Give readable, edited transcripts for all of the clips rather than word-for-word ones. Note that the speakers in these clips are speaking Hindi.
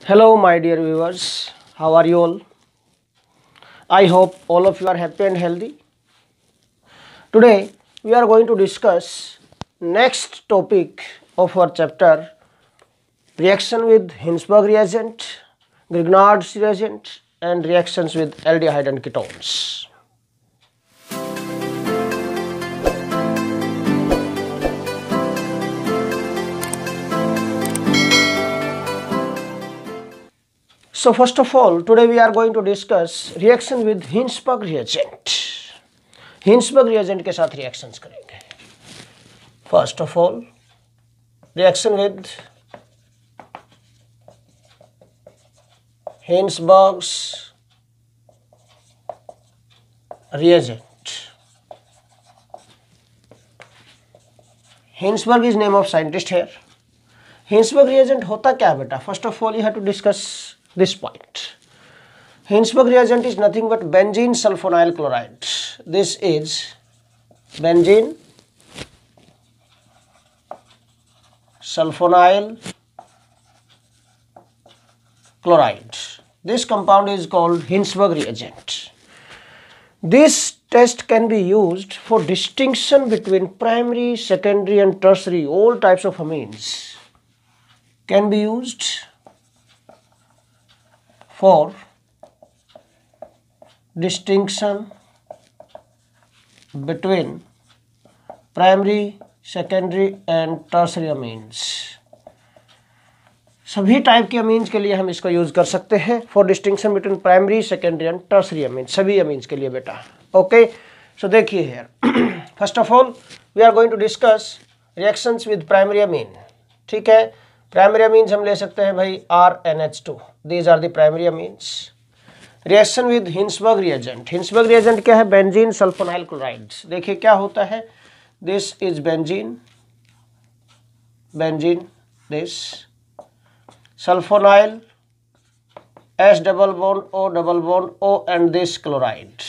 Hello, my dear viewers. How are you all? I hope all of you are happy and healthy. Today, we are going to discuss next topic of our chapter: reaction with Hinsberg reagent, Grignard's reagent, and reactions with aldehyde and ketones. So first of all, today we are going to discuss reaction with Hinsberg reagent. Hinsberg reagent के साथ reactions करेंगे. First of all, reaction with Hinsberg's reagent. Hinsberg is name of scientist here. Hinsberg reagent होता क्या है बेटा? First of all, you have to discuss this point. Hinsberg reagent is nothing but benzene sulfonyl chloride. This is benzene sulfonyl chloride. This compound is called Hinsberg reagent. This test can be used for distinction between primary, secondary and tertiary. All types of amines can be used for distinction between primary, secondary and tertiary amines. सभी टाइप के अमीन्स के लिए हम इसको यूज कर सकते हैं for distinction between primary, secondary and tertiary amine. सभी अमीन्स के लिए बेटा. ओके, सो देखिए here. First of all we are going to discuss reactions with primary amine. ठीक है, प्राइमरी अमीन्स हम ले सकते हैं भाई RNH2. These are the primary amines. Reaction with Hinsberg reagent. Hinsberg reagent क्या है? Benzene sulphonyl chloride. देखिए क्या होता है. This is benzene, this sulfonyl S double bond O and this chloride.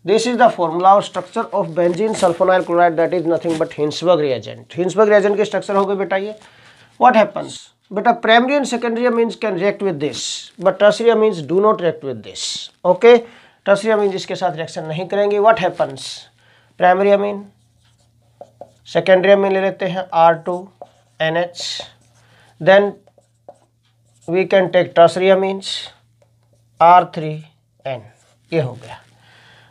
This is the formula or structure of benzene sulfonyl chloride, that is nothing but Hinsberg reagent. Hinsberg reagent की structure हो गई बेटा ये. What happens? बेटा primary and secondary amines can react with this, but tertiary amines do not react with this. Okay, tertiary amines इसके साथ reaction नहीं करेंगे. What happens? Primary amine, secondary amine ले लेते हैं R2NH, then we can take tertiary amines R3N. ये हो गया.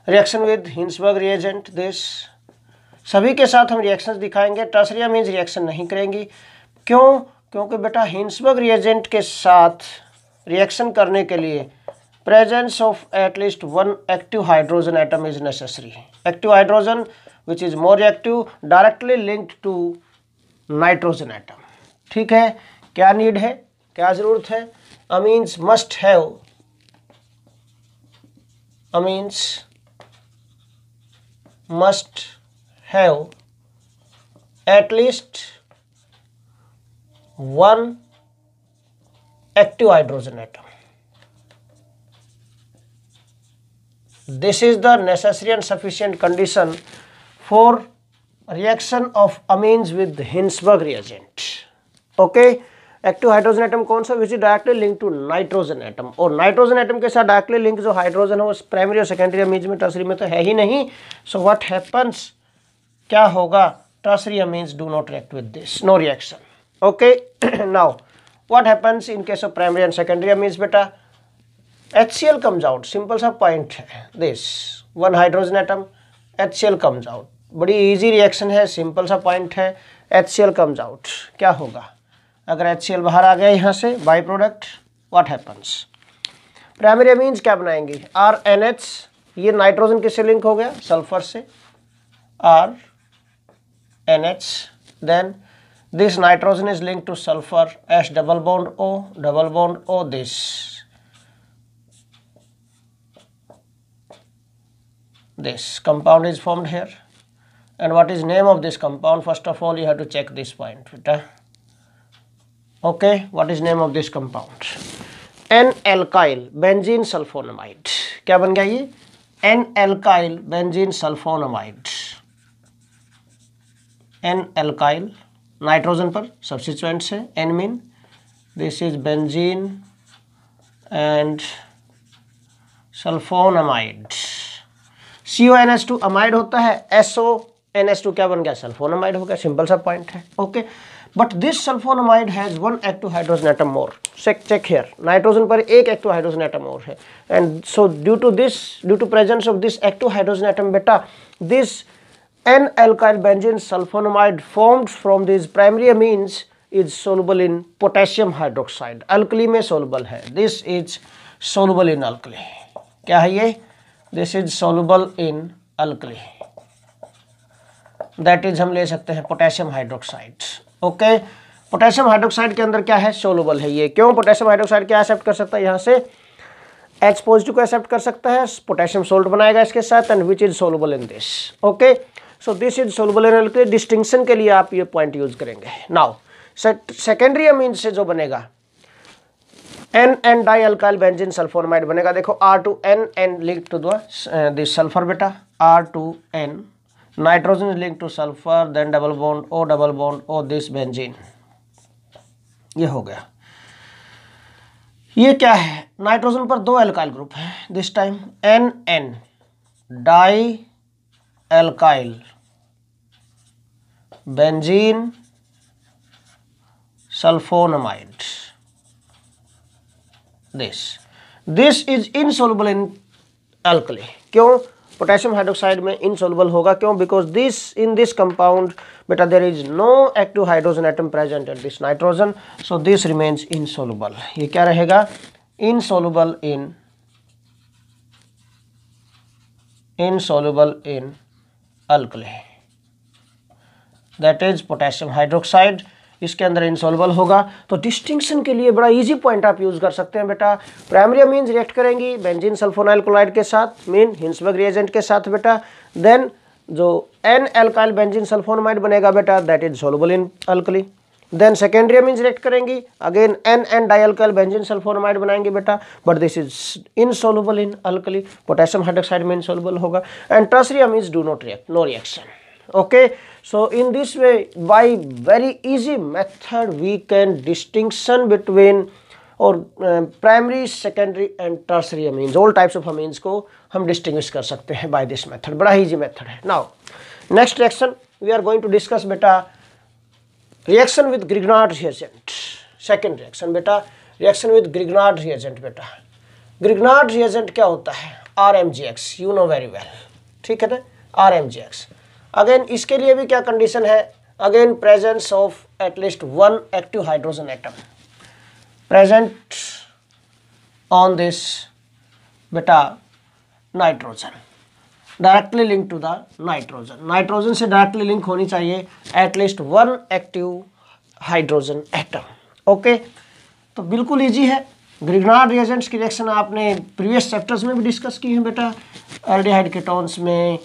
Reaction with Hinsberg reagent. This सभी के साथ हम रिएक्शंस दिखाएंगे. टर्सरी अमीन्स रिएक्शन नहीं करेंगी. क्यों? क्योंकि बेटा हिंसबर्ग रिएजेंट के साथ रिएक्शन करने के लिए presence of at least one active hydrogen atom is necessary. Active hydrogen which is more reactive, directly linked to nitrogen atom. ठीक है, क्या नीड है, क्या जरूरत है? Amines must have at least one active hydrogen atom. This is the necessary and sufficient condition for reaction of amines with Hinsberg reagent. Okay, active hydrogen atom कौन सा? Which is directly link to nitrogen atom. और नाइट्रोजन एटम के साथ डायरेक्टली लिंक जो हाइड्रोजन है वो प्राइमरी और सेकेंडरी अमीन्स में, टर्सरी में तो है ही नहीं. सो व्हाट हैपन्स, क्या होगा? Tertiary amines do not react with this, no reaction. Okay, now what happens in case of primary and secondary amines? बेटा HCl कम्स आउट. सिंपल सा पॉइंट है. This one hydrogen atom, HCl comes out. बड़ी इजी रिएक्शन है, सिंपल सा पॉइंट है. HCl comes out. क्या होगा अगर HCl बाहर आ गया यहाँ से? By product. What happens? Primary amines क्या बनाएंगे? RNH. ये नाइट्रोजन किससे लिंक हो गया? सल्फर से. RNH. Then this nitrogen is link to sulphur S double bond O. This compound is formed here. And what is name of this compound? First of all, you have to check this point. Okay, what is name of this compound? N-alkyl benzene sulfonamide. क्या बन गया ये? N-alkyl benzene sulfonamide. N-alkyl nitrogen पर सब्स्टिट्यूएंट्स है एनमीन, this is benzene and sulfonamide. CONH2 amide होता है, SONH2 क्या बन गया, सल्फोनामाइड हो गया, सिंपल सा पॉइंट है। Okay, but this sulphonamide has 1 active hydrogen atom more. Check here, nitrogen पर एक एक्टिव हाइड्रोजन एटम और है, and so due to presence of this active hydrogen atom बेटा, दिस N alkyl benzene sulfonamide formed from these primary amines is soluble in potassium hydroxide। Alkali में soluble है, this is soluble in alkali। क्या है ये, this is soluble in alkali, that is हम ले सकते हैं potassium hydroxide. Okay, potassium hydroxide के अंदर क्या है, soluble है ये। क्यों, पोटेशियम हाइड्रोक्साइड क्या एक्सेप्ट कर सकता है, यहाँ से H पॉजिटिव को एक्सेप्ट कर सकता है, पोटेशियम सोल्ट बनाएगा इसके साथ, and which is soluble in this. Okay, so this is soluble in alkali. Distinction के लिए आप ये पॉइंट यूज करेंगे। नाउ सेकेंडरी अमीन से जो बनेगा N di alkyl benzene sulphonamide बनेगा। देखो R2N link to this sulphur बेटा, R2N, nitrogen is link to sulphur, then double bond O this benzene, ये हो गया। ये क्या है, नाइट्रोजन पर 2 एल्काइल ग्रुप है, this time NN di alkyl benzene sulfonamide. This is insoluble in alkali. क्यों, पोटेशियम हाइड्रोक्साइड में इनसोलुबल होगा, क्यों, बिकॉज दिस कंपाउंड बेटा there is no active hydrogen atom present at this nitrogen, so this remains insoluble. ये क्या रहेगा, insoluble in alkali, that is potassium hydroxide, इसके अंदर इनसोलुबल होगा। तो डिस्टिंक्शन के लिए बड़ा इजी पॉइंट आप यूज कर सकते हैं बेटा। प्राइमरी अमीन्स रिएक्ट करेंगी बेंजीन सल्फोनाइल क्लोराइड के साथ, मीन हिंसबर्ग रिएजेंट के साथ बेटा, देन जो N एल्काइल बेंजीन सल्फोनामाइड बनेगा बेटा, that is soluble in alkali. Then secondary amines react करेंगी, again N dialkyl benzene sulfonamide बनाएंगे बेटा, but this is insoluble in alkali, potassium hydroxide में इनसोलुबल होगा। And tertiary amines do not react, no reaction. Okay, so in this way, by very easy method, we can distinction between or primary, secondary and tertiary amines, all types of amines को हम distinguish कर सकते हैं by this method। बड़ा easy method है। Now next reaction we are going to discuss बेटा, reaction with Grignard reagent। second reaction बेटा, reaction with Grignard reagent बेटा। Grignard reagent क्या होता है, RMGX, you know very well, ठीक है ना, RMGX। अगेन इसके लिए भी क्या कंडीशन है, again presence of at least 1 active hydrogen atom present on this बेटा nitrogen, directly link to the nitrogen, nitrogen से डायरेक्टली लिंक होनी चाहिए at least 1 active hydrogen atom. Okay, तो बिल्कुल इजी है। ग्रिग्नार्ड रिएजेंट्स की रिएक्शन आपने प्रीवियस चैप्टर्स में भी डिस्कस की है बेटा, एल्डिहाइड कीटोन्स में,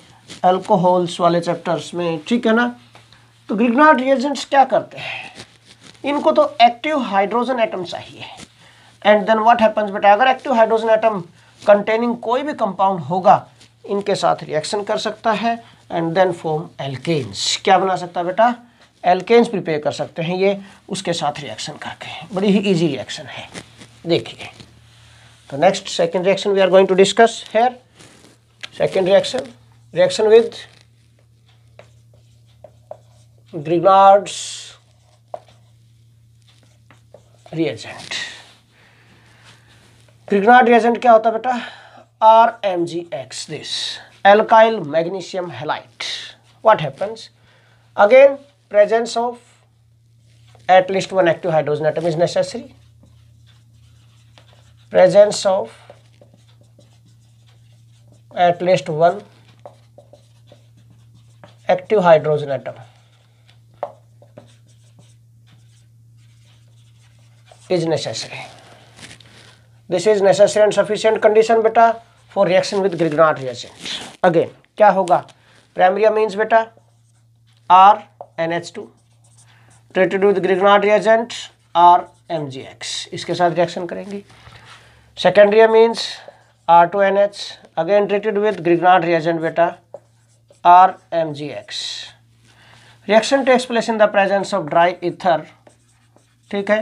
अल्कोहल्स वाले चैप्टर्स में, ठीक है ना। तो ग्रिग्नार्ड रिएजेंट्स क्या करते हैं, इनको तो एक्टिव हाइड्रोजन एटम चाहिए, एंड देन व्हाट हैपेंस बेटा, अगर एक्टिव हाइड्रोजन एटम कंटेनिंग कोई भी कंपाउंड होगा इनके साथ रिएक्शन कर सकता है, एंड देन फॉर्म एल्केन्स। क्या बना सकता है बेटा, एल्केन्स प्रिपेयर कर सकते हैं ये उसके साथ रिएक्शन करके। बड़ी ही इजी रिएक्शन है, देखिए। तो next second reaction we are going to discuss here. Second reaction with Grignard's reagent। Grignard reagent क्या होता है बेटा, RMGX, this alkyl magnesium halide। What happens, again presence of at least 1 active hydrogen atom is necessary, presence of at least 1 active hydrogen atom is necessary। This is necessary and sufficient condition बेटा for reaction with Grignard reagent। Again क्या होगा, प्राइमरी अमीन्स बेटा RNH2 treated with Grignard reagent RMGX, इसके साथ रिएक्शन करेंगी। Secondary amines R2NH again treated with Grignard reagent बेटा RMGX। Reaction takes place in the presence of dry ether, ठीक है,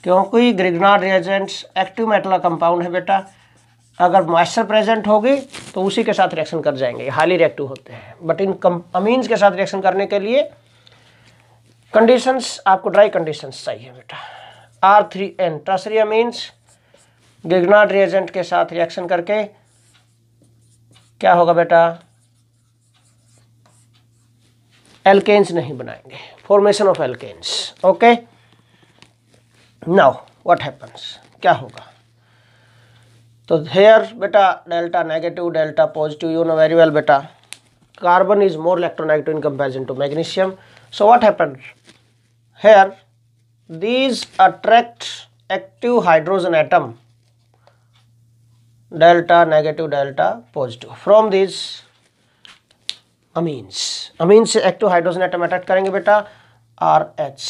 क्योंकि ग्रिग्नार्ड रिएजेंट्स एक्टिव मेटल का कंपाउंड है बेटा, अगर मॉइस्चर प्रेजेंट होगी तो उसी के साथ रिएक्शन कर जाएंगे, हाईली रिएक्टिव होते हैं। बट इन अमीन्स के साथ रिएक्शन करने के लिए कंडीशंस आपको ड्राई कंडीशंस चाहिए बेटा। R3N tertiary amines Grignard reagent के साथ रिएक्शन करके क्या होगा बेटा, एल्केन्स नहीं बनाएंगे, formation of alkanes. Okay, now what happens, क्या होगा, तो हेयर बेटा delta negative delta positive, you know very well बेटा, carbon is more electronegative in comparison to magnesium. So what happens here, these attract active hydrogen atom delta negative delta positive from these amines। amines से active hydrogen atom attract करेंगे बेटा, RH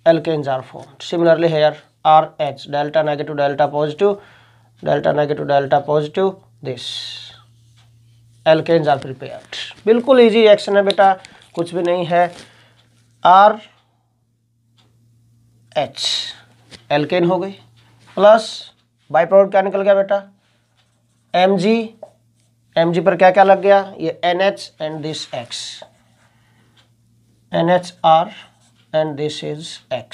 alkanes are formed। similarly here RH delta negative delta positive this alkanes are prepared। बिल्कुल इजी रिएक्शन है बेटा, कुछ भी नहीं है। RH एल्केन हो गई, प्लस बाई प्रोडक्ट क्या निकल गया बेटा, Mg पर क्या क्या लग गया, ये NH and this X, NHR and this is X,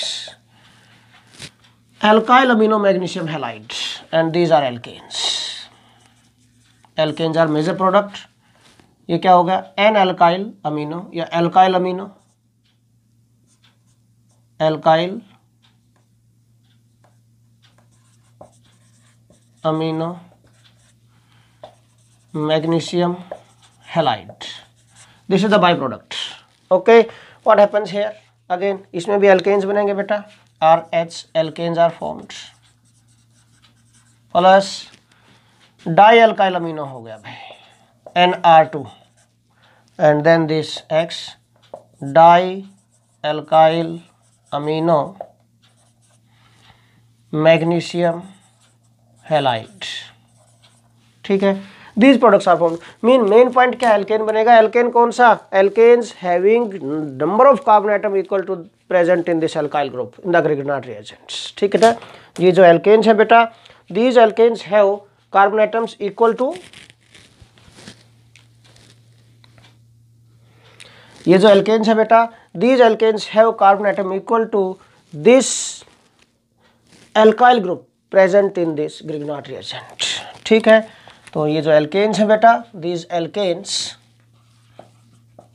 alkyl amino magnesium halide and these are alkanes। alkanes are major product। ये क्या होगा, N alkyl amino या alkyl amino, alkyl amino magnesium halide, this is the byproduct। okay, what happens here again, इसमें भी alkanes बनेंगे बेटा, RH alkanes are formed, plus डाइअल्काइल amino हो गया भाई NR2 and then this X डाइअल्काइल amino magnesium halide. ठीक है, these products are formed. Main point क्या, एल्केन बनेगा। एल्केन कौन सा, alkanes having number of carbon atom equal to present in this alkyl group in the Grignard reagents. ठीक है, ये जो एल्केन्स है बेटा, these alkanes have carbon atoms equal to, ये जो एल्केन्स है बेटा, these alkanes have carbon atom equal to this alkyl group present in this Grignard reagent. ठीक है, तो ये जो एल्केन्स है बेटा, दीज एल्केन्स,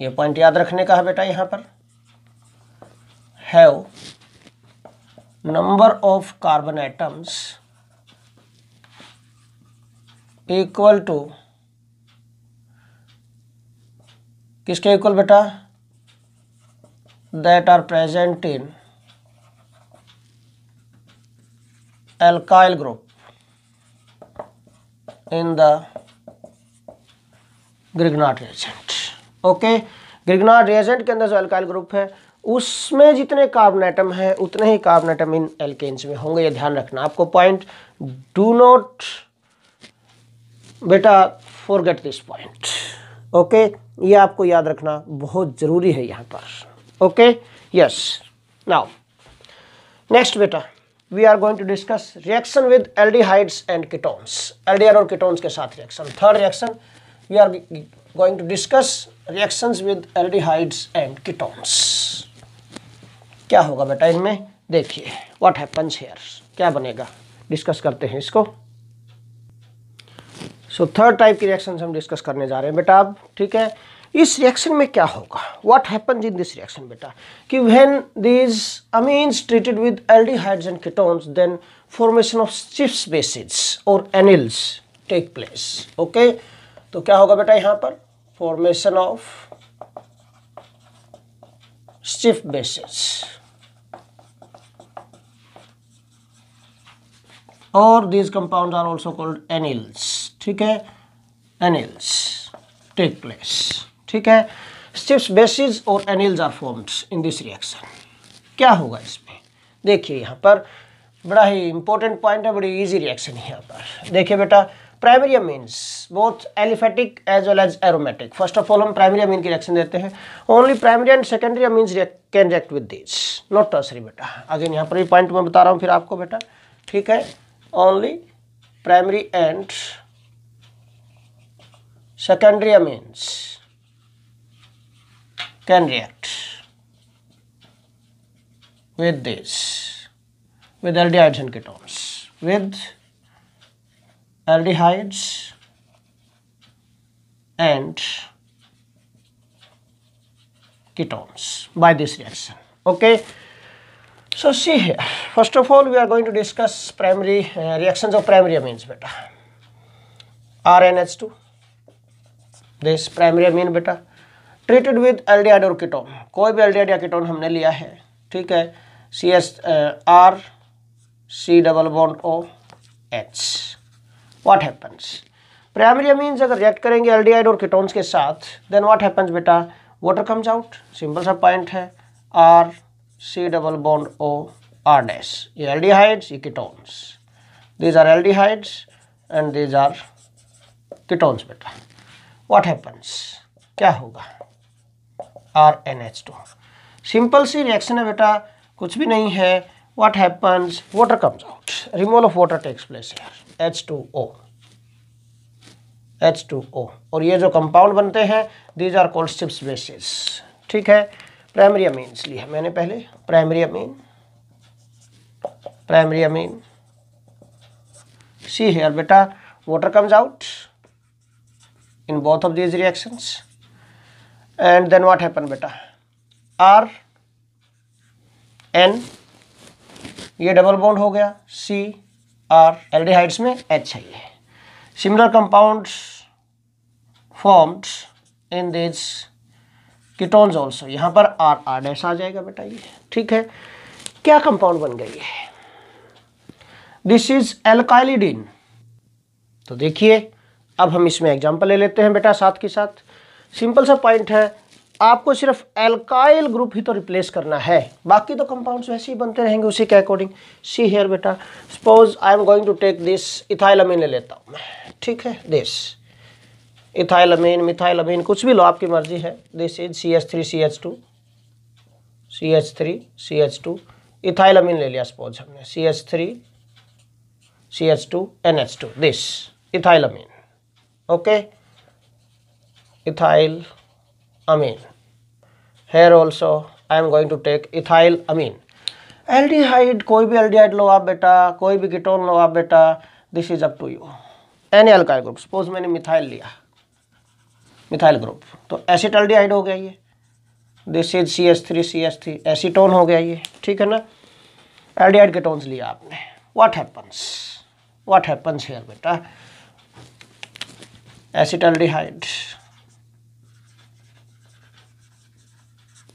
ये पॉइंट याद रखने का है बेटा, यहां पर have number of carbon atoms equal to, किसके इक्वल बेटा, that are present in alkyl group in the Grignard reagent। Okay, Grignard reagent के अंदर जो अल्काइल ग्रुप है उसमें जितने कार्बन एटम है उतने ही कार्बन एटम इन एल्केन्स में होंगे, ये ध्यान रखना आपको पॉइंट। डू नॉट बेटा फॉरगेट दिस पॉइंट। ओके, ये आपको याद रखना बहुत जरूरी है यहाँ पर। ओके, यस, नाउ नेक्स्ट बेटा we are going to discuss reaction with aldehydes and ketones, aldehyde और ketones के साथ reaction। Third reaction we are going to discuss reactions with aldehydes and ketones। क्या होगा बेटा इनमें, देखिए what happens here, क्या बनेगा, डिस्कस करते हैं इसको। सो थर्ड टाइप की रिएक्शन हम डिस्कस करने जा रहे हैं बेटा अब। ठीक है, इस रिएक्शन में क्या होगा, what happens in this reaction बेटा, कि when these amines treated with aldehydes and ketones then formation of Schiff bases और एनिल्स टेक प्लेस। ओके, तो क्या होगा बेटा यहाँ पर, फॉर्मेशन ऑफ स्टिफ बेसिस और these compounds are also called anils. ठीक है, एनिल्स टेक प्लेस। ठीक है, स्टिफ बेसिस और anils are formed in this reaction. क्या होगा इसमें, देखिए यहाँ पर बड़ा ही इंपॉर्टेंट पॉइंट है, बड़ी इजी रिएक्शन है यहाँ पर। देखिए बेटा, primary amines both aliphatic as well as aromatic. First of all हम प्राइमरी अमीन की रिएक्शन देते हैं। Only primary and secondary amines can react with this, not tertiary बेटा। अगेन यहाँ पर भी पॉइंट मैं बता रहा हूँ फिर आपको बेटा, ठीक है। Only primary and secondary amines can react with this, with aldehydes and ketones, with aldehydes and ketones by this reaction. Okay, so see here, first of all we are going to discuss primary reactions of primary amines beta. RNH2, this primary amine बेटा, ट्रीटेड विद एल्डिहाइड और कीटोन। कोई भी एल्डिहाइड या कीटोन हमने लिया है, ठीक है, CH C double bond OH। What happens, primary amines अगर रिएक्ट करेंगे एल्डिहाइड और कीटोन्स के साथ, देन व्हाट हैपन्स बेटा, वाटर कम्स आउट। सिंपल सा पॉइंट है, C double bond OR dash. ये एल्डिहाइड्स, ये ketones, these are aldehydes and these are ketones बेटा। What happens, क्या होगा, RNH2। सिंपल सी रिएक्शन है बेटा, कुछ भी नहीं है। What happens, water comes out, removal of water takes place here, H2O, H2O। और ये जो कंपाउंड बनते हैं, these are called Stips bases, ठीक है। प्राइमरी अमीन्स लिए मैंने पहले, primary amine, primary amine. See here बेटा, water comes out in both of these reactions, and then what happen beta, R N, ये डबल बॉन्ड हो गया, C R, एल्डिहाइड्स में H है ये। Similar compounds formed in this ketones also, यहाँ पर R R डैश आ जाएगा बेटा ये, ठीक है। क्या कंपाउंड बन गई है, दिस इज एल्काइलिडीन। तो देखिए अब हम इसमें एग्जांपल ले लेते हैं बेटा साथ के साथ। सिंपल सा पॉइंट है, आपको सिर्फ एल्काइल ग्रुप ही तो रिप्लेस करना है, बाकी तो कंपाउंड्स वैसे ही बनते रहेंगे उसी के अकॉर्डिंग। सी हियर बेटा, suppose I am going to take this ethylamine ले लेता हूँ मैं, ठीक है, दिस इथाइलामीन, मिथाइलामीन, कुछ भी लो, आपकी मर्जी है। दिस इज CH3CH2, CH3CH2, इथाइलामीन ले लिया सपोज हमने, CH3CH2NH2, this ethylamine, okay, ethyl amine। Here also I am going to take ethyl amine। Aldehyde, कोई भी एल्डिहाइड लो आप बेटा, कोई भी कीटोन लो आप बेटा, this is up to you. Any alkyl group, suppose मैंने मिथाइल लिया, मिथाइल ग्रुप, तो एसिटाल्डिहाइड हो गया ये, दिस इज CH3CH3, एसीटोन हो गया ये, ठीक है ना। एल्डिहाइड कीटोन्स लिया आपने, व्हाट हैपन्स हियर बेटा, acetaldehyde,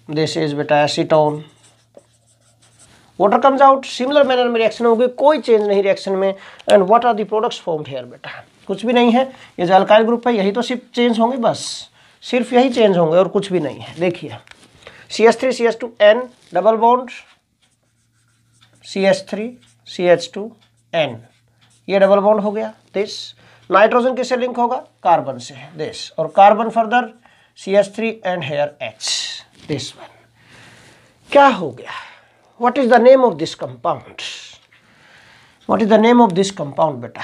this is beta acetone, water comes out, similar manner में रिएक्शन होगी, कोई चेंज नहीं रिएक्शन में। And what are the products formed here बेटा, कुछ भी नहीं है, ये जो अल्काइल ग्रुप है यही तो सिर्फ चेंज होंगे, बस सिर्फ यही चेंज होंगे और कुछ भी नहीं है। देखिए CH3CH2N डबल बॉन्ड, CH3CH2N, ये डबल बॉन्ड हो गया, दिस नाइट्रोजन किससे लिंक होगा, कार्बन से, दिस, और carbon further CH3 and here H, this one. क्या हो गया, what is the name of this compound, what is the name of this compound बेटा,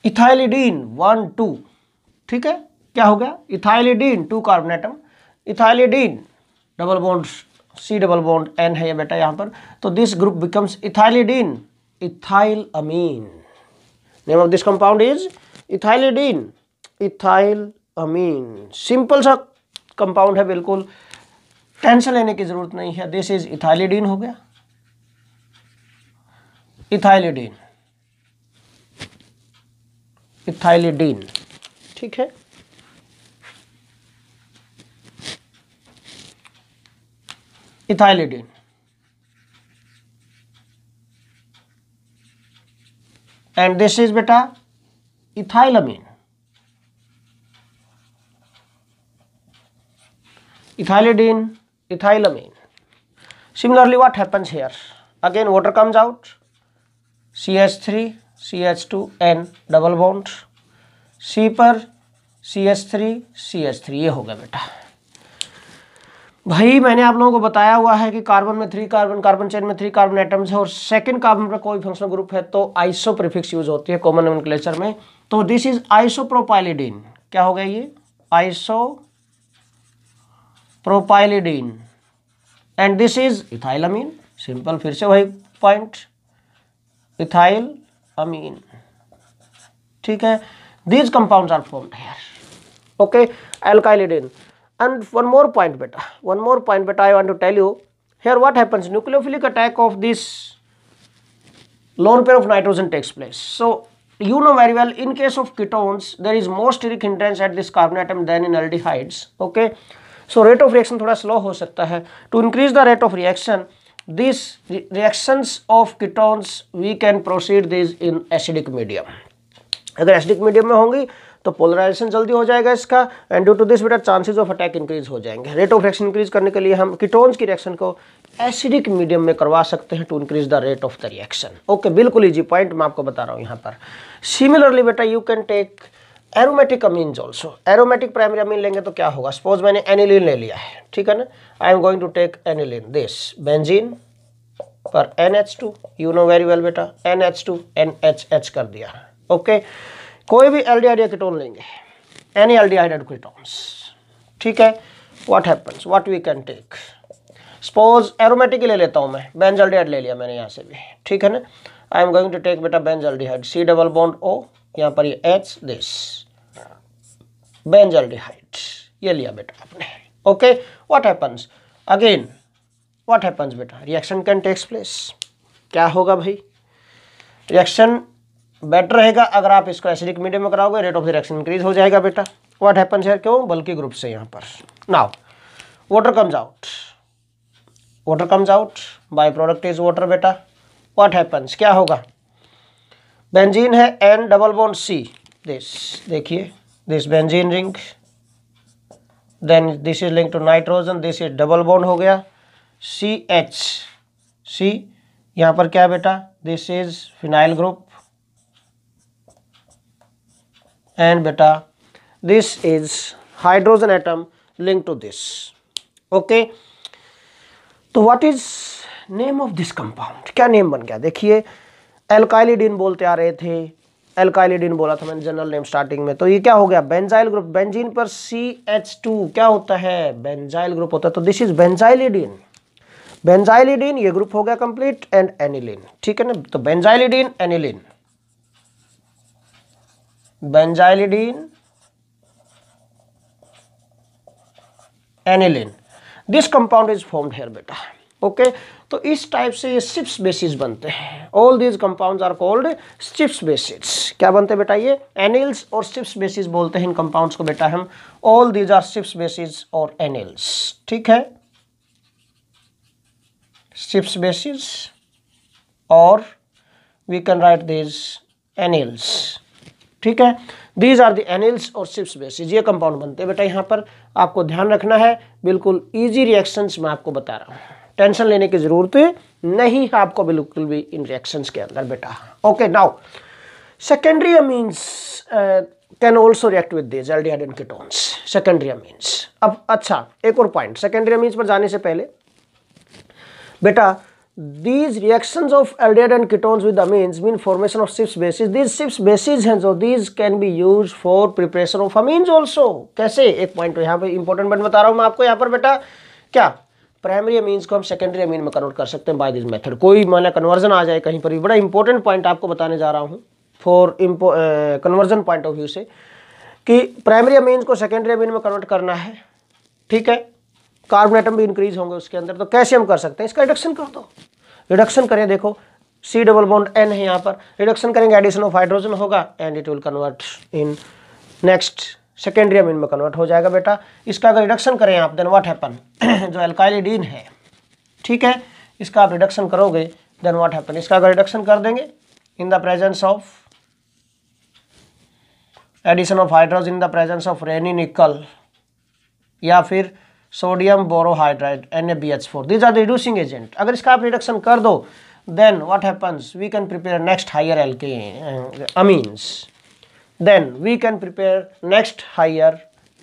इथाइलिडीन 1,2, ठीक है। क्या हो गया, ethylidene, 2 carbon atom, ethylidene double bond C double bond N है ये बेटा यहाँ पर, तो this group becomes ethylidene, ethyl amine. Name of this compound is ethylidene, ethyl amine. Simple सा कंपाउंड है, बिल्कुल टेंशन लेने की जरूरत नहीं है। दिस इज इथाइलिडीन हो गया, इथाइलिडीन, इथाइलिडीन, ठीक है। Ethylidene, and this is beta ethylamine, ethylidene, ethylamine। Similarly what happens here, again water comes out, CH3 CH2N double bond, C पर CH3 ये हो गया बेटा। भाई मैंने आप लोगों को बताया हुआ है कि कार्बन में 3 कार्बन, कार्बन चेन में 3 कार्बन एटम्स है और सेकंड कार्बन पर कोई फंक्शनल ग्रुप है तो आइसो प्रीफिक्स यूज होती है कॉमन नोमेनक्लेचर में। तो दिस इज आइसोप्रोपाइलिडीन। क्या हो गया ये? Isopropylidene. And this is ethylamine. Simple, फिर से वही पॉइंट, इथाइल अमीन। ठीक है, these compounds are formed here. Okay, alkylidine. And one more point beta, I want to tell you here what happens. Nucleophilic attack of this lone pair of nitrogen takes place. So you know very well, in case of ketones there is more steric hindrance at this carbon atom than in aldehydes. Okay, so rate of reaction थोड़ा slow हो सकता है. To increase the rate of reaction, these reactions of ketones we can proceed these in acidic medium. अगर एसिडिक मीडियम में होंगी तो पोलराइजेशन जल्दी हो जाएगा इसका, एंड ड्यू टू दिस बेटा चांसेस ऑफ अटैक इंक्रीज हो जाएंगे। रेट ऑफ रिएक्शन इंक्रीज करने के लिए हम कीटोन्स की रिएक्शन को एसिडिक मीडियम में करवा सकते हैं to increase the rate of the reaction. Okay, बिल्कुल इजी पॉइंट मैं आपको बता रहा हूँ यहाँ पर। सिमिलरली बेटा you can take aromatic amines also. Aromatic primary amine लेंगे तो क्या होगा? सपोज मैंने एनिलीन ले लिया है, ठीक है ना, I am going to take aniline, this benzene पर NH2, you know very well बेटा, NH2 NHH कर दिया। ओके, कोई भी एल्डिहाइड या कीटोन लेंगे, एनी एल्डिहाइड कीटोन्स, ठीक है, what happens, what we can take, suppose aromatic ही ले लेता हूं मैं, बेंजल्डिहाइड ले लिया मैंने यहाँ से भी, ठीक है ना, I am going to take बेटा benzaldehyde, C double bond O, यहाँ पर ये H, दिस बेंजल्डिहाइड, ये लिया बेटा आपने। Okay, what happens again, what happens बेटा, रिएक्शन कैन टेक्स प्लेस। क्या होगा भाई? रिएक्शन बेटर रहेगा अगर आप इसको एसिडिक मीडियम में कराओगे, रेट ऑफ रिएक्शन इंक्रीज हो जाएगा बेटा। व्हाट हैपेंस हियर, क्यों? बल्कि ग्रुप से यहाँ पर। Now water comes out, by product is water बेटा। व्हाट हैपेंस, क्या होगा? बेंजीन है N double bond C, this देखिए, this benzene ring, then this is link to nitrogen, this is double bond हो गया CH, यहाँ पर क्या बेटा? This is phenyl group, and beta this is hydrogen atom linked to this. Okay, तो what is name of this compound? क्या नेम बन गया? देखिए, एल्काइलिडीन बोलते आ रहे थे, एल्काइलिडीन बोला था मैंने जनरल नेम स्टार्टिंग में, तो ये क्या हो गया? Benzyl group. बेंजीन पर CH2 क्या होता है? बेंजाइल ग्रुप होता है, तो दिस इज बेंजाइलिडीन। बेंजाइलिडीन ये ग्रुप हो गया कंप्लीट, एंड एनिलीन, ठीक है ना, तो benzylidene aniline, benzylidene aniline, this compound is formed here बेटा। ओके, तो इस टाइप से ये सिप्स बेसिस बनते हैं। All these compounds are called सिप्स बेसिस। क्या बनते हैं बेटा? ये एनिल्स और सिप्स बेसिस बोलते हैं इन कंपाउंड्स को बेटा हम। ऑल दीज आर सिप्स बेसिस और एनिल्स, ठीक है, सिप्स बेसिस और we can write this anils, ठीक है, दीज आर द एनिल्स और सिप्स बेसिस, ये कंपाउंड बनते हैं बेटा। यहाँ पर आपको ध्यान रखना है, बिल्कुल इजी रिएक्शंस मैं आपको बता रहा हूँ, टेंशन लेने की जरूरत नहीं है आपको बिल्कुल भी इन रिएक्शंस के अंदर बेटा। Okay, now secondary amines can also react with this aldehyde and ketones, secondary amines. अब अच्छा, एक और पॉइंट सेकेंडरी अमीन्स पर जाने से पहले बेटा, these reactions of aldehyde and ketones with amines mean formation of Sips bases. These Sips bases हैं जो, these can be used for preparation of amines also. कैसे? एक पॉइंट यहाँ पे इंपॉर्टेंट पॉइंट बता रहा हूँ मैं आपको यहाँ पर बेटा। क्या? प्राइमरी अमीन्स को हम सेकेंडरी अमीन में कन्वर्ट कर सकते हैं बाय दिस मेथड। कोई मान कन्वर्जन आ जाए कहीं पर भी, बड़ा इंपॉर्टेंट पॉइंट आपको बताने जा रहा हूँ for conversion point of view से, कि प्राइमरी अमीन्स को सेकेंडरी अमीन में कन्वर्ट करना है, ठीक है, कार्बन एटम भी इंक्रीज होंगे उसके अंदर, तो कैसे हम कर सकते हैं? इसका रिडक्शन कर दो। रिडक्शन करें, देखो C डबल बॉन्ड N है यहाँ पर, रिडक्शन करेंगे, एडिशन ऑफ हाइड्रोजन होगा and it will convert in next secondary amine में कन्वर्ट हो जाएगा बेटा। इसका अगर रिडक्शन करें आप, देन व्हाट हैपन, जो एल्काइलिडीन है, ठीक है, इसका आप रिडक्शन करोगे, देन व्हाट हैपन, इसका अगर रिडक्शन कर देंगे in the presence of addition of hydrogen, in the presence of Raney nickel या फिर sodium borohydride NaBH4, these are the reducing agent. अगर इसका आप रिडक्शन कर दो, then what happens, we can prepare next higher alkane amines, then we can prepare next higher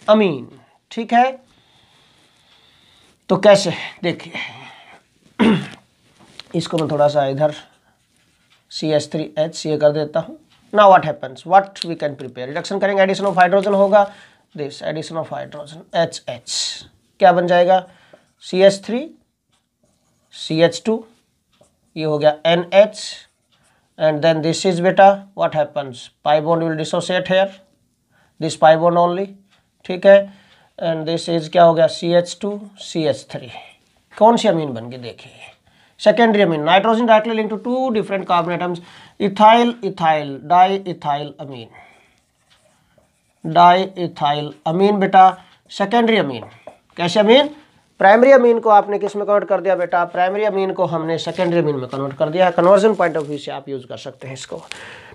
amine. ठीक है, तो कैसे देखिए इसको मैं थोड़ा सा इधर CH3HCl कर देता हूँ. Now what happens, what we can prepare, reduction करेंगे, एडिशन ऑफ हाइड्रोजन होगा, this addition of hydrogen HH क्या बन जाएगा, CH3 CH2, ये हो गया NH, and then this is beta, what happens, pi bond will dissociate here, this pi bond only. ठीक है, and this is क्या हो गया, CH2 CH3. कौन सी अमीन बन गई देखिए, secondary amine, nitrogen directly link to two different carbon atoms, ethyl ethyl di ethyl amine, di ethyl amine बेटा सेकेंडरी अमीन. कैसे अमीन, प्राइमरी अमीन को आपने किस में कन्वर्ट कर दिया बेटा, प्राइमरी अमीन को हमने सेकेंडरी अमीन में कन्वर्ट कर दिया है. कन्वर्जन पॉइंट ऑफ व्यू से आप यूज कर सकते हैं इसको.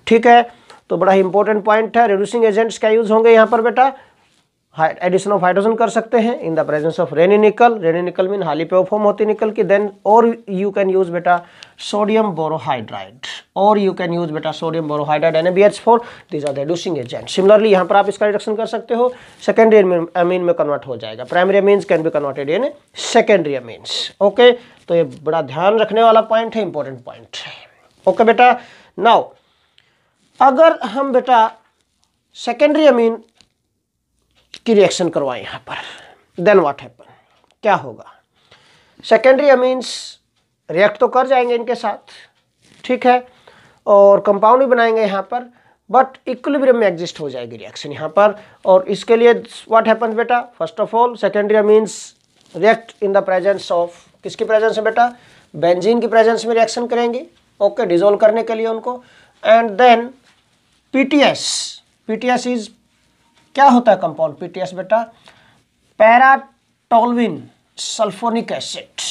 ठीक है, तो बड़ा ही इंपॉर्टेंट पॉइंट है. रिड्यूसिंग एजेंट्स क्या यूज होंगे यहाँ पर बेटा, एडिशन ऑफ हाइड्रोजन कर सकते हैं इन द प्रेजेंस ऑफ रेनी निकल, रेनी निकल मीन हाईली प्योर फॉर्म होती निकल की, देन और यू कैन यूज बेटा सोडियम बोरोहाइड्राइड, और यू कैन यूज बेटा sodium borohydride NaBH4, this are the reducing agent. Similarly यहाँ पर आप इसका रिडक्शन कर सकते हो, सेकेंडरी अमीन में कन्वर्ट हो जाएगा. Primary amines can be converted in secondary amines. Okay, तो ये बड़ा ध्यान रखने वाला पॉइंट है, इंपॉर्टेंट पॉइंट है. ओके बेटा, नाउ अगर हम बेटा सेकेंडरी अमीन की रिएक्शन करवाएं यहाँ पर, देन व्हाट हैपन, क्या होगा, सेकेंडरी अमीन्स रिएक्ट तो कर जाएंगे इनके साथ, ठीक है, और कंपाउंड भी बनाएंगे यहाँ पर, बट इक्विलिब्रियम में एग्जिस्ट हो जाएगी रिएक्शन यहाँ पर. और इसके लिए व्हाट हैपन्स बेटा, first of all secondary amines react in the presence of, किसकी प्रेजेंस में बेटा, बेंजीन की प्रेजेंस में रिएक्शन करेंगे. ओके, डिसॉल्व करने के लिए उनको. एंड देन PTS इज, क्या होता है कंपाउंड PTS बेटा, पैराटोल्विन सल्फोनिक एसिड,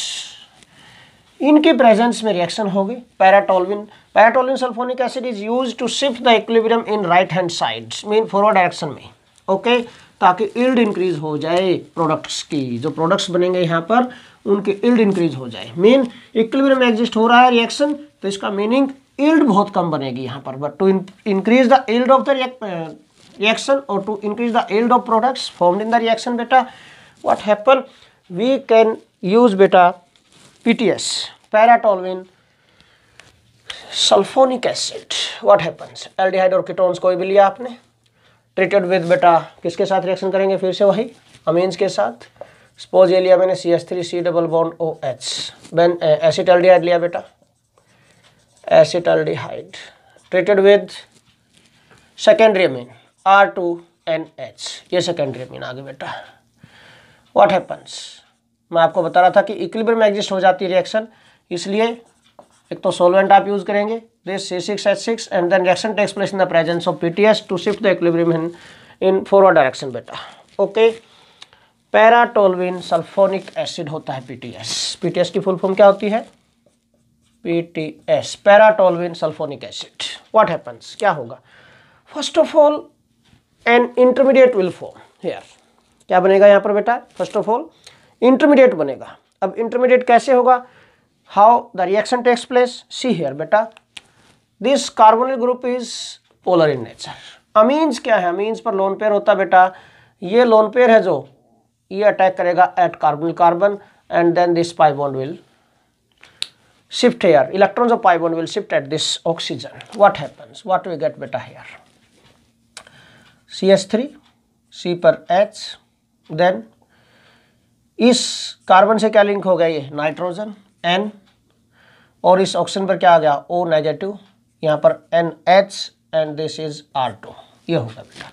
इनकी प्रेजेंस में रिएक्शन होगी. Para toluene sulphonic acid is used to shift the equilibrium in right hand side, mean forward direction में. ओके, ताकि इल्ड इंक्रीज हो जाए प्रोडक्ट्स की, जो प्रोडक्ट्स बनेंगे यहाँ पर उनकी इल्ड इंक्रीज हो जाए. मीन इक्विलिब्रियम में एग्जिस्ट हो रहा है रिएक्शन, तो इसका मीनिंग इल्ड बहुत कम बनेगी यहाँ पर. But to increase the yield of the reaction or to increase the yield of products formed in the reaction beta, what happen, we can use beta PTS, para toluene sulphonic acid. what happens, aldehyde और कीटोन्स कोई भी लिया आपने, ट्रीटेड विद बेटा किसके साथ रिएक्शन करेंगे, फिर से वही अमीन्स के साथ. सपोज ये लिया मैंने CH3C double bond OH, then acetaldehyde लिया बेटा, acetaldehyde treated with secondary amine R2NH, ये सेकेंडरी अमीन आ गई बेटा. व्हाट हैपन्स, मैं आपको बता रहा था कि इक्विलिब्रियम में एग्जिस्ट हो जाती है रिएक्शन, इसलिए एक तो सॉल्वेंट आप यूज करेंगे this C6H6 and then reaction takes place in the presence of PTS to shift the equilibrium in forward direction बेटा. ओके, पैराटोल्विन सल्फोनिक एसिड होता है PTS की फुल फॉर्म क्या होती है, PTS, para toluene sulphonic acid. What happens, क्या होगा, first of all an intermediate will form here. क्या बनेगा यहाँ पर बेटा, फर्स्ट ऑफ ऑल इंटरमीडिएट बनेगा. अब इंटरमीडिएट कैसे होगा, how the reaction takes place, see here बेटा, this carbonyl group is polar in nature. Amines क्या है, अमीन्स पर लोन पेयर होता है बेटा, ये लोन पेयर है जो ये अटैक करेगा at carbonyl carbon and then this pi bond will shift here, electrons of pi bond will shift at this oxygen. What happens, what we get बेटा हियर, CH3 C पर H, देन इस कार्बन से क्या लिंक हो गया, ये नाइट्रोजन N, और इस ऑक्सीजन पर क्या आ गया O नेगेटिव, यहाँ पर NH and this is R2, ये होगा बेटा.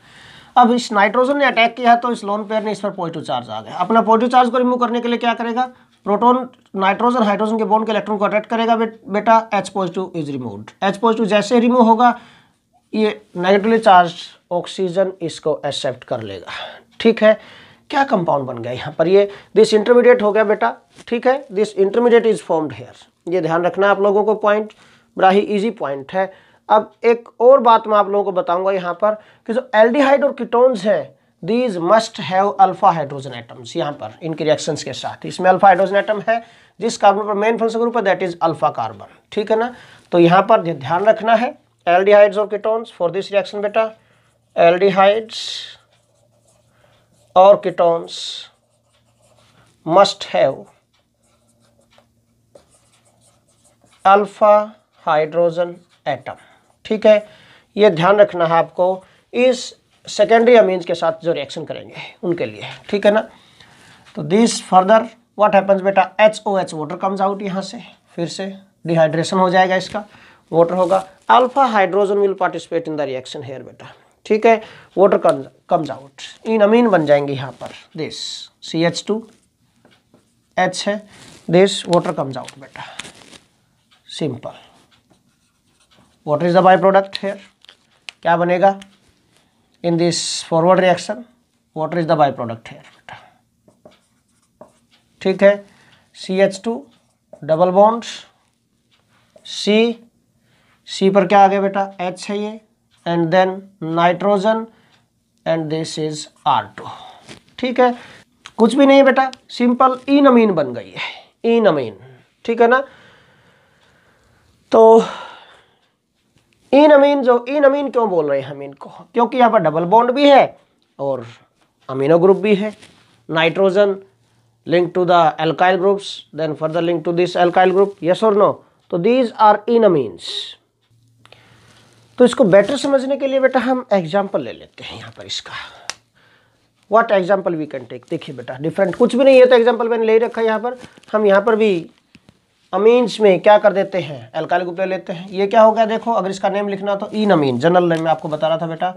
अब इस नाइट्रोजन ने अटैक किया है तो इस लोन पेयर ने इस पर पॉजिटिव चार्ज आ गया. अपना पॉजिटिव चार्ज को रिमूव करने के लिए क्या करेगा, प्रोटॉन नाइट्रोजन हाइड्रोजन के बॉन्ड के इलेक्ट्रॉन को अट्रैक्ट करेगा बेटा, H positive is removed. H positive जैसे रिमूव होगा ये नेगेटिवली चार्ज ऑक्सीजन इसको एक्सेप्ट कर लेगा. ठीक है, क्या कंपाउंड बन गया यहाँ पर, ये दिस इंटरमीडिएट हो गया बेटा. ठीक है, this intermediate is formed here, ये ध्यान रखना आप लोगों को, पॉइंट बड़ा ही इजी पॉइंट है. अब एक और बात मैं आप लोगों को बताऊंगा यहाँ पर कि जो एल्डिहाइड और कीटोन्स हैं these must have alpha hydrogen atoms. यहाँ पर इनके रिएक्शंस के साथ इसमें अल्फा हाइड्रोजन एटम है, जिस कार्बन पर मेन फंक्शनल ग्रुप है दैट इज अल्फा कार्बन, ठीक है ना। तो यहाँ पर ध्यान रखना है एल्डिहाइड्स और कीटोन्स फॉर दिस रिएक्शन बेटा, एल्डिहाइड्स और ketones must have alpha hydrogen atom, ठीक है। ये ध्यान रखना है आपको इस सेकेंडरी अमीन्स के साथ जो रिएक्शन करेंगे उनके लिए, ठीक है ना। तो दिस फर्दर व्हाट हैपन्स बेटा, HOH वाटर कम्स आउट, यहाँ से फिर से डिहाइड्रेशन हो जाएगा, इसका वाटर होगा, alpha hydrogen will participate in the reaction here बेटा, ठीक है। वाटर कम्स आउट, इन अमीन बन जाएंगे यहाँ पर, दिस CH2H है, दिस वाटर कम्स आउट बेटा, simple. What is the by product here, क्या बनेगा in this forward reaction, water is the by product here बेटा, ठीक है। CH2 डबल बॉन्ड C पर क्या आ गया बेटा, H है ये, and then nitrogen and this is R2, ठीक है। कुछ भी नहीं है बेटा, सिंपल इन अमीन बन गई है, इन अमीन, ठीक है ना। तो इन अमीन क्यों बोल रहे हैं हम इनको, क्योंकि यहाँ पर डबल बॉन्ड भी है और अमीनो ग्रुप भी है, nitrogen link to the alkyl groups, then further link to this alkyl group, yes और नो। तो दीज आर इन अमीन्स। तो इसको बेटर समझने के लिए बेटा हम एग्जाम्पल ले लेते हैं यहाँ पर इसका, what example we can take. देखिए बेटा डिफरेंट कुछ भी नहीं है तो एग्जाम्पल मैंने ले रखा है यहाँ पर, हम यहाँ पर भी अमीन्स में क्या कर देते हैं, एल्काइल ग्रुप ले लेते हैं। ये क्या हो गया देखो, अगर इसका नेम लिखना तो इन अमीन, जनरल नेम में आपको बता रहा था बेटा,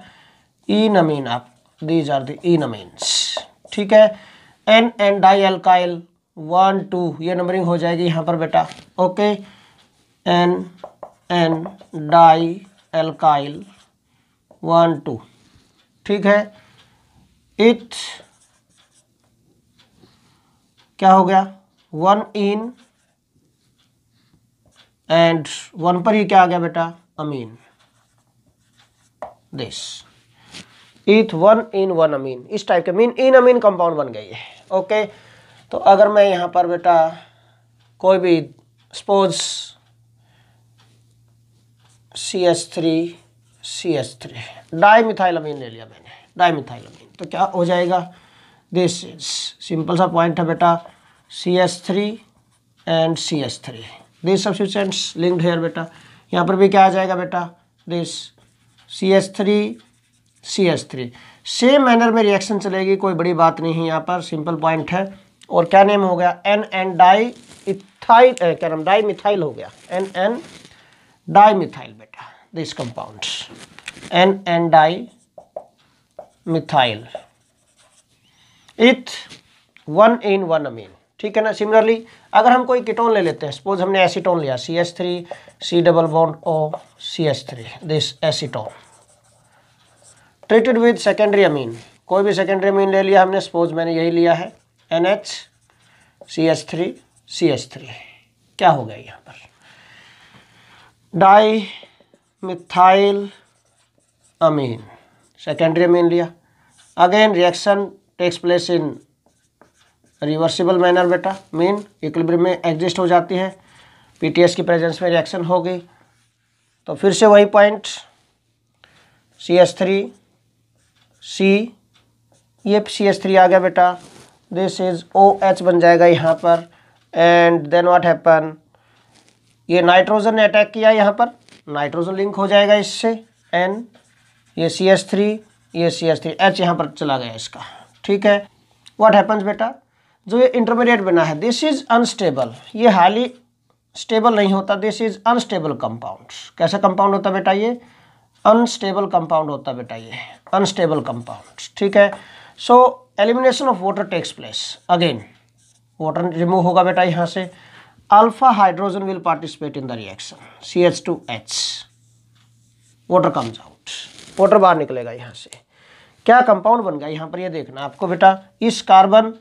इन अमीन, आप these are the in amines, ठीक है। एन डाई एल्काइल 1 2 ये नंबरिंग हो जाएगी यहाँ पर बेटा, ओके। एन डाई एल्काइल 1 2, ठीक है। इट क्या हो गया 1 इन एंड 1 पर ही क्या आ गया बेटा, अमीन, दिस इथ 1 इन 1 अमीन, इस टाइप के मीन इन अमीन कंपाउंड बन गई है, ओके। तो अगर मैं यहाँ पर बेटा कोई भी सपोज CH3 डाईमिथाइल अमीन ले लिया मैंने, डाईमिथाइल अमीन, तो क्या हो जाएगा, दिस इज सिंपल सा पॉइंट है बेटा, CH3 and CH3, this substituents linked here बेटा। यहाँ पर भी क्या आ जाएगा बेटा, दिस CH3 सेम मैनर में रिएक्शन चलेगी, कोई बड़ी बात नहीं है यहाँ पर, सिंपल पॉइंट है। और क्या नेम हो गया, एन डाई इथाइल, क्या नाम, डाई मिथाइल हो गया, एन डाई मिथाइल बेटा, this compound N di methyl eth 1 इन 1 अमीन, ठीक है ना। सिमिलरली अगर हम कोई कीटोन ले लेते हैं, सपोज हमने एसीटोन लिया, CH3 C double bond O CH3, this acetone treated with secondary अमीन, कोई भी सेकेंडरी अमीन ले लिया हमने, सपोज मैंने यही लिया है NH CH3 क्या हो गया यहाँ पर, di methyl amine, secondary amine लिया। Again reaction takes place in reversible manner बेटा, मीन इक्विलिब्रियम में एग्जिस्ट हो जाती है, PTS की प्रेजेंस में रिएक्शन होगी। तो फिर से वही पॉइंट, CH3 C, ये CH3 आ गया बेटा, दिस इज OH बन जाएगा यहाँ पर, एंड देन व्हाट हैपन, ये नाइट्रोजन ने अटैक किया यहाँ पर, नाइट्रोजन लिंक हो जाएगा इससे, N, ये CH3 H यहाँ पर चला गया इसका, ठीक है। व्हाट हैपन्स बेटा, जो ये इंटरमीडिएट बना है, दिस इज अनस्टेबल, ये हाईली स्टेबल नहीं होता, दिस इज अनस्टेबल कंपाउंड। कैसा कंपाउंड होता बेटा, ये अनस्टेबल कंपाउंड होता बेटा, ये अनस्टेबल कंपाउंड, ठीक है। So elimination of water takes place, again water remove होगा बेटा यहाँ से, alpha hydrogen will participate in the reaction, CH2H, water comes out, water बाहर निकलेगा यहाँ से। क्या कंपाउंड बन गया यहाँ पर, ये देखना आपको बेटा, इस कार्बन,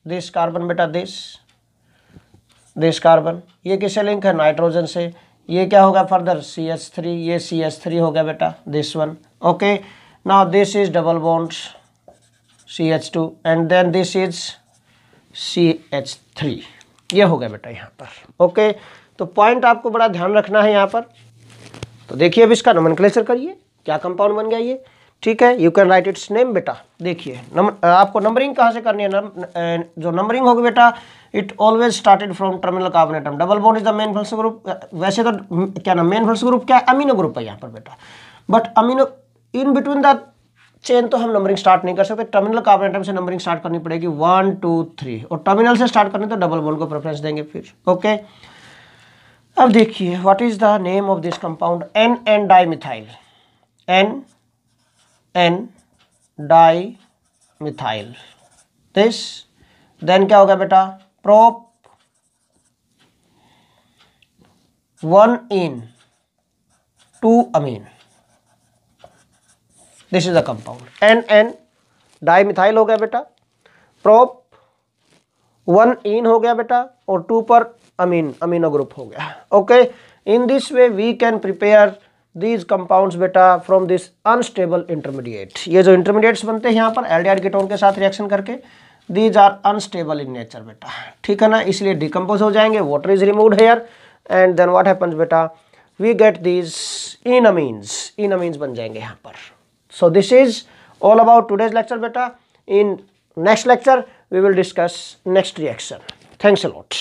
दिस कार्बन बेटा, दिस कार्बन, ये किससे लिंक है, नाइट्रोजन से। ये क्या होगा फर्दर, CH3, ये CH3 हो गया बेटा, this one, okay. Now this is double bond CH2 and then this is CH3। ये हो गया बेटा यहाँ पर। ओके, तो पॉइंट आपको बड़ा ध्यान रखना है यहाँ पर। तो देखिए अब इसका नोमेनक्लेचर करिए, क्या कंपाउंड बन गया ये। ठीक है, you can write it's name बेटा। देखिए आपको नंबरिंग कहाँ से करनी है, जो नंबरिंग होगी बेटा, it always started from terminal carbon atom. Double bond is the main functional group. वैसे तो क्या नाम, मेन फंक्शनल ग्रुप क्या है, अमीनो ग्रुप है यहाँ पर बेटा, but amino in between the chain तो हम नंबरिंग स्टार्ट नहीं कर सकते। टर्मिनल कार्बन एटम से नंबरिंग स्टार्ट करनी पड़ेगी 1 2 3, और टर्मिनल से स्टार्ट करनी तो डबल बॉन्ड को प्रेफरेंस देंगे फिर। ओके, अब देखिए what is the name of this compound, NN dimethyl, NN dimethyl this. देन क्या होगा बेटा, prop 1 in 2 amine। This is the compound NN dimethyl हो गया बेटा, प्रोप 1 in हो गया बेटा, और 2 पर अमीनो ग्रुप हो गया। Okay, in this way we can prepare these compounds बेटा फ्रॉम दिस अनस्टेबल इंटरमीडिएट। ये जो इंटरमीडिएट्स बनते हैं यहाँ पर एल्डिहाइड कीटोन के साथ रिएक्शन करके, these are unstable in nature बेटा। ठीक है ना, इसलिए डिकम्पोज हो जाएंगे, water is removed here, and then what happens बेटा, वी गेट दीज इनअमीन्स बन जाएंगे यहाँ पर। So this is all about today's lecture बेटा। In next lecture we will discuss next reaction. Thanks a lot.